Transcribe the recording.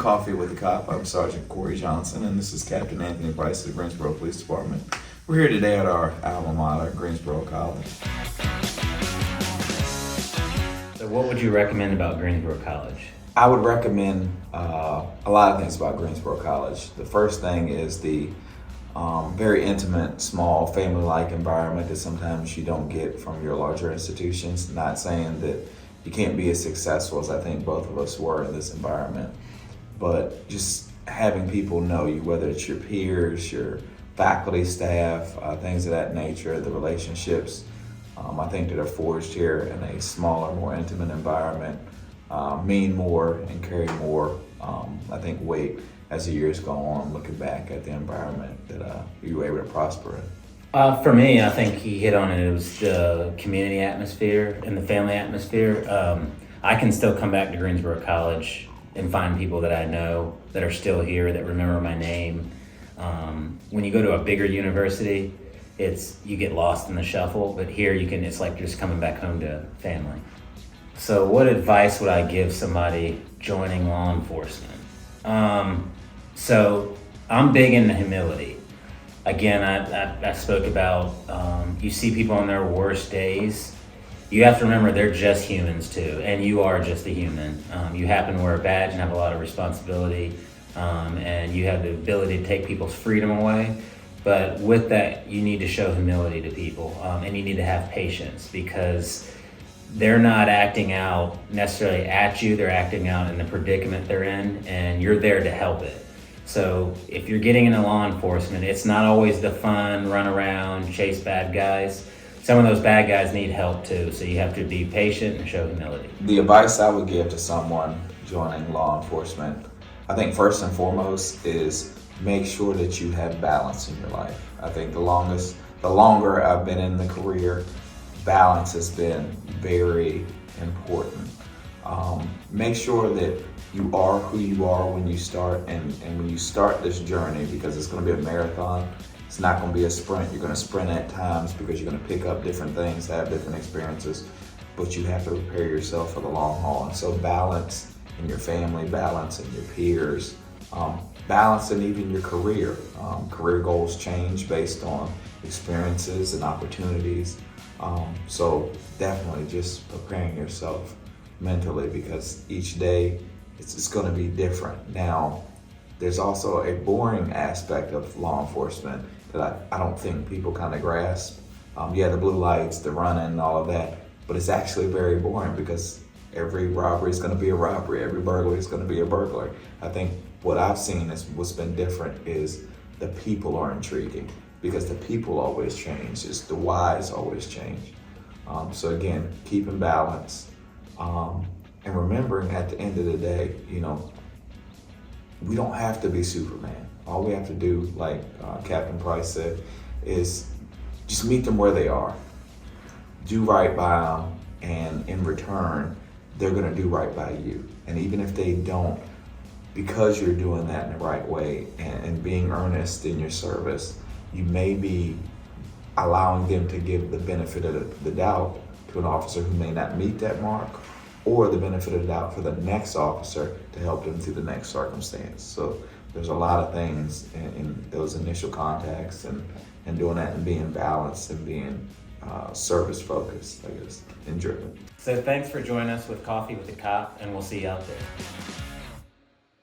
Coffee with the Cop. I'm Sergeant Korey Johnson, and this is Captain Anthony Price of the Greensboro Police Department. We're here today at our alma mater, Greensboro College. So what would you recommend about Greensboro College? I would recommend a lot of things about Greensboro College. The first thing is the very intimate, small, family-like environment that sometimes you don't get from your larger institutions. Not saying that you can't be as successful as I think both of us were in this environment, but just having people know you, whether it's your peers, your faculty, staff, things of that nature, the relationships, I think that are forged here in a smaller, more intimate environment, mean more and carry more, I think, weight as the years go on, looking back at the environment that you were able to prosper in. For me, I think he hit on it. It was the community atmosphere and the family atmosphere. I can still come back to Greensboro College and find people that I know that are still here, that remember my name. When you go to a bigger university, you get lost in the shuffle, but here it's like you're just coming back home to family. So what advice would I give somebody joining law enforcement? So I'm big into humility. Again, I spoke about, you see people on their worst days. You have to remember they're just humans too, and you are just a human. You happen to wear a badge and have a lot of responsibility, and you have the ability to take people's freedom away. But with that, you need to show humility to people, and you need to have patience, because they're not acting out necessarily at you, they're acting out in the predicament they're in, and you're there to help it. So if you're getting into law enforcement, it's not always the fun, run around, chase bad guys. Some of those bad guys need help too, so you have to be patient and show humility. The advice I would give to someone joining law enforcement, I think first and foremost, is make sure that you have balance in your life. I think the longer I've been in the career, balance has been very important. Make sure that you are who you are when you start, and when you start this journey, because it's going to be a marathon. It's not going to be a sprint. You're going to sprint at times because you're going to pick up different things, have different experiences, but you have to prepare yourself for the long haul. And so balance in your family, balance in your peers, balance in even your career. Career goals change based on experiences and opportunities. So definitely just preparing yourself mentally, because each day it's going to be different. Now, there's also a boring aspect of law enforcement that I don't think people kind of grasp. The blue lights, the running, and all of that, but it's actually very boring, because every robbery is going to be a robbery. Every burglary is going to be a burglary. I think what I've seen is what's been different is the people are intriguing, because the people always change. It's the whys always change. So again, keeping balance, and remembering at the end of the day, we don't have to be Superman. All we have to do, like Captain Price said, is just meet them where they are. Do right by them, and in return, they're gonna do right by you. And even if they don't, because you're doing that in the right way and being earnest in your service, you may be allowing them to give the benefit of the doubt to an officer who may not meet that mark, or the benefit of the doubt for the next officer to help them through the next circumstance. So there's a lot of things in those initial contacts, and doing that and being balanced and being service focused, I guess, and driven. So thanks for joining us with Coffee with the Cop, and we'll see you out there.